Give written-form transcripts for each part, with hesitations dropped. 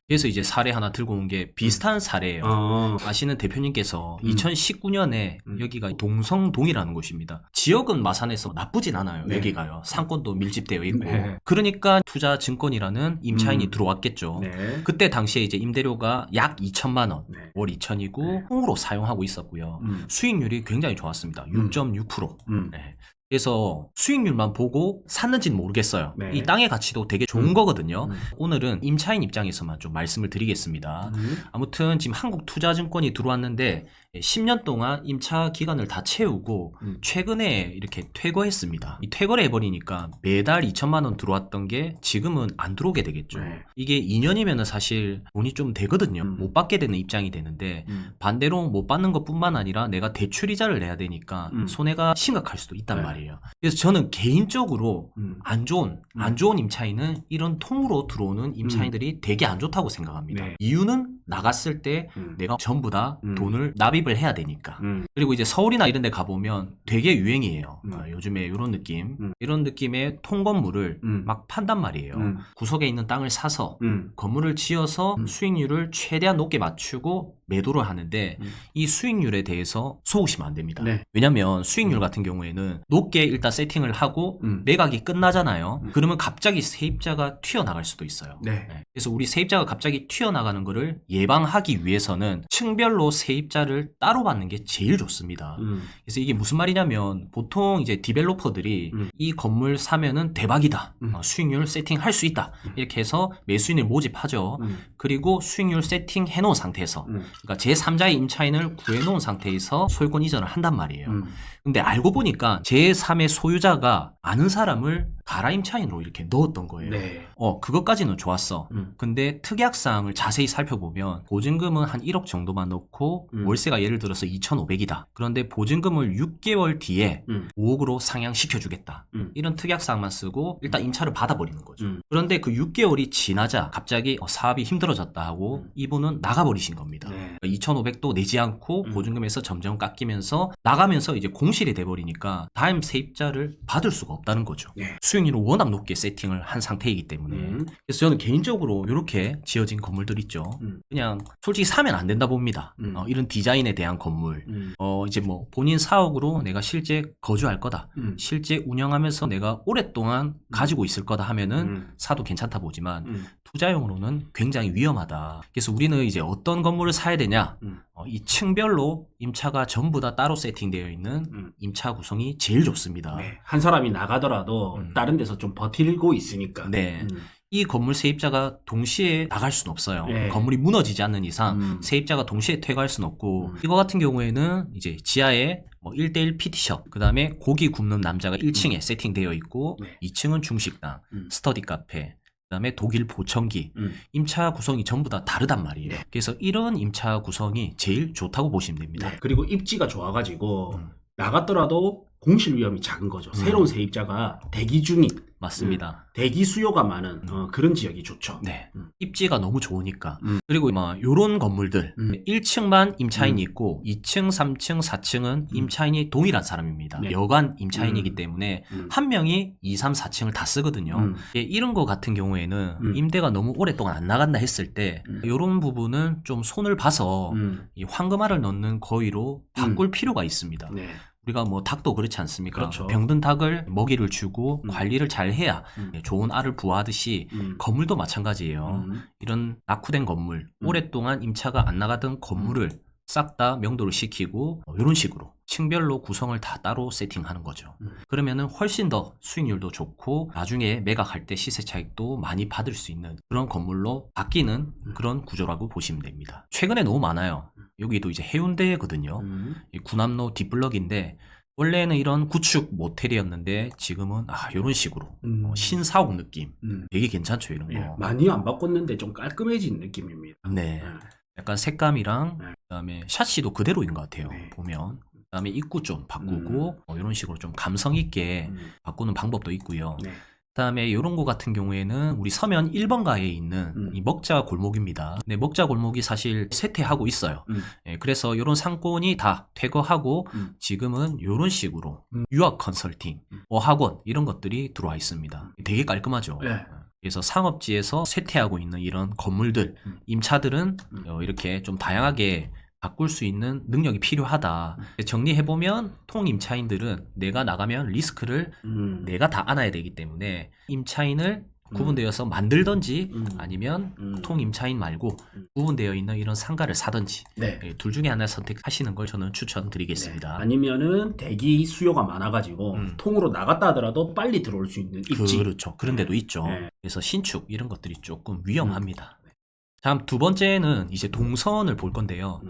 그래서 이제 사례 하나 들고 온 게 비슷한 사례예요. 아시는 대표님께서 2019년에 여기가 동성동이라는 곳입니다. 지역은 마산에서 나쁘진 않아요. 네. 여기가요. 상권도 밀집되어 있고. 네. 그러니까 투자증권이라는 임차인이 들어왔겠죠. 네. 그때 당시에 이제 임대료가 약 2천만 원, 네. 월 2천이고 통으로 사용하고 있었고요. 수익률이 굉장히 좋았습니다. 6.6%. 네. 그래서 수익률만 보고 샀는지는 모르겠어요. 네. 이 땅의 가치도 되게 좋은 거거든요. 오늘은 임차인 입장에서만 좀 말씀을 드리겠습니다. 아무튼 지금 한국투자증권이 들어왔는데 10년 동안 임차 기간을 다 채우고 최근에 이렇게 퇴거했습니다. 이 퇴거를 해버리니까 매달 2천만 원 들어왔던 게 지금은 안 들어오게 되겠죠. 네. 이게 2년이면 사실 돈이 좀 되거든요. 못 받게 되는 입장이 되는데 반대로 못 받는 것뿐만 아니라 내가 대출이자를 내야 되니까 손해가 심각할 수도 있단 네. 말이에요. 그래서 저는 개인적으로 안 좋은 임차인은 이런 통으로 들어오는 임차인들이 되게 안 좋다고 생각합니다. 네. 이유는 나갔을 때 내가 전부 다 돈을 납입을 해야 되니까. 그리고 이제 서울이나 이런 데 가보면 되게 유행이에요. 요즘에 이런 느낌. 이런 느낌의 통건물을 막 판단 말이에요. 구석에 있는 땅을 사서 건물을 지어서 수익률을 최대한 높게 맞추고 매도를 하는데 이 수익률에 대해서 속으시면 안 됩니다. 네. 왜냐면 수익률 같은 경우에는 높게 일단 세팅을 하고 매각이 끝나잖아요. 그러면 갑자기 세입자가 튀어나갈 수도 있어요. 네. 그래서 우리 세입자가 갑자기 튀어나가는 거를 예방하기 위해서는 층별로 세입자를 따로 받는 게 제일 좋습니다. 그래서 이게 무슨 말이냐면 보통 이제 디벨로퍼들이 이 건물 사면은 대박이다. 수익률 세팅할 수 있다. 이렇게 해서 매수인을 모집하죠. 그리고 수익률 세팅해 놓은 상태에서 그러니까 제3자의 임차인을 구해놓은 상태에서 소유권 이전을 한단 말이에요. 근데 알고 보니까 제3의 소유자가 아는 사람을 가라 임차인으로 이렇게 넣었던 거예요. 네. 그것까지는 좋았어. 근데 특약사항을 자세히 살펴보면 보증금은 한 1억 정도만 넣고 월세가 예를 들어서 2,500이다. 그런데 보증금을 6개월 뒤에 5억으로 상향시켜주겠다. 이런 특약사항만 쓰고 일단 임차를 받아버리는 거죠. 그런데 그 6개월이 지나자 갑자기 사업이 힘들어졌다 하고 이분은 나가버리신 겁니다. 네. 2,500도 내지 않고 보증금에서 점점 깎이면서 나가면서 이제 공실이 돼버리니까 다음 세입자를 받을 수가 없다는 거죠. 네. 수익률을 워낙 높게 세팅을 한 상태이기 때문에. 그래서 저는 개인적으로 이렇게 지어진 건물들 있죠. 그냥 솔직히 사면 안 된다 봅니다. 이런 디자인에 대한 건물. 이제 뭐 본인 사옥으로 내가 실제 거주할 거다. 실제 운영하면서 내가 오랫동안 가지고 있을 거다 하면은 사도 괜찮다 보지만 투자용으로는 굉장히 위험하다. 그래서 우리는 이제 어떤 건물을 사야 되냐? 이 층별로 임차가 전부 다 따로 세팅되어 있는 임차 구성이 제일 좋습니다. 네. 한 사람이 나가더라도 다른 데서 좀 버티고 있으니까. 네. 이 건물 세입자가 동시에 나갈 수는 없어요. 네. 건물이 무너지지 않는 이상 세입자가 동시에 퇴거할 수는 없고 이거 같은 경우에는 이제 지하에 뭐 1대1 PT숍, 그 다음에 고기 굽는 남자가 1층에 세팅되어 있고 네. 2층은 중식당, 스터디 카페, 그다음에 독일 보청기, 임차 구성이 전부 다 다르단 말이에요. 네. 그래서 이런 임차 구성이 제일 좋다고 보시면 됩니다. 네. 그리고 입지가 좋아가지고 나갔더라도 공실 위험이 작은 거죠. 새로운 세입자가 대기 중인, 맞습니다. 대기 수요가 많은 그런 지역이 좋죠. 네. 입지가 너무 좋으니까. 그리고 막 요런 건물들 1층만 임차인이 있고 2층, 3층, 4층은 임차인이 동일한 사람입니다. 네. 여관 임차인이기 때문에 한 명이 2, 3, 4층을 다 쓰거든요. 이런 거 같은 경우에는 임대가 너무 오랫동안 안 나간다 했을 때 요런 부분은 좀 손을 봐서 이 황금알을 넣는 거위로 바꿀 필요가 있습니다. 네. 우리가 뭐 닭도 그렇지 않습니까? 그렇죠. 병든 닭을 먹이를 주고 관리를 잘 해야 좋은 알을 부화하듯이 건물도 마찬가지예요. 이런 낙후된 건물, 오랫동안 임차가 안 나가던 건물을 싹 다 명도를 시키고 이런 식으로 층별로 구성을 다 따로 세팅하는 거죠. 그러면은 훨씬 더 수익률도 좋고 나중에 매각할 때 시세 차익도 많이 받을 수 있는 그런 건물로 바뀌는 그런 구조라고 보시면 됩니다. 최근에 너무 많아요. 여기도 이제 해운대거든요. 이 구남로 뒷블럭인데 원래는 이런 구축 모텔이었는데 지금은 이런 식으로 신사옥 느낌 되게 괜찮죠 이런 거. 네. 많이 안 바꿨는데 좀 깔끔해진 느낌입니다. 네. 약간 색감이랑 네. 그다음에 샤시도 그대로인 것 같아요. 네. 보면. 그다음에 입구 좀 바꾸고 이런 식으로 좀 감성 있게 바꾸는 방법도 있고요. 네. 그다음에 이런 거 같은 경우에는 우리 서면 1번가에 있는 이 먹자 골목입니다. 네, 먹자 골목이 사실 쇠퇴하고 있어요. 그래서 이런 상권이 다 퇴거하고 지금은 이런 식으로 유학 컨설팅, 어학원 이런 것들이 들어와 있습니다. 되게 깔끔하죠. 네. 그래서 상업지에서 쇠퇴하고 있는 이런 건물들, 임차들은 이렇게 좀 다양하게 바꿀 수 있는 능력이 필요하다. 정리해보면 통임차인들은 내가 나가면 리스크를 내가 다 안아야 되기 때문에 임차인을 구분되어서 만들던지 아니면 통임차인 말고 구분되어 있는 이런 상가를 사든지 네. 둘 중에 하나 선택하시는 걸 저는 추천드리겠습니다. 아니면은 대기 수요가 많아가지고 통으로 나갔다 하더라도 빨리 들어올 수 있는 입지. 그렇죠. 그런 데도 있죠. 네. 그래서 신축 이런 것들이 조금 위험합니다. 다음 두 번째는 이제 동선을 볼 건데요.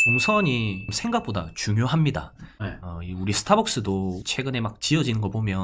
동선이 생각보다 중요합니다. 네. 우리 스타벅스도 최근에 막 지어지는 거 보면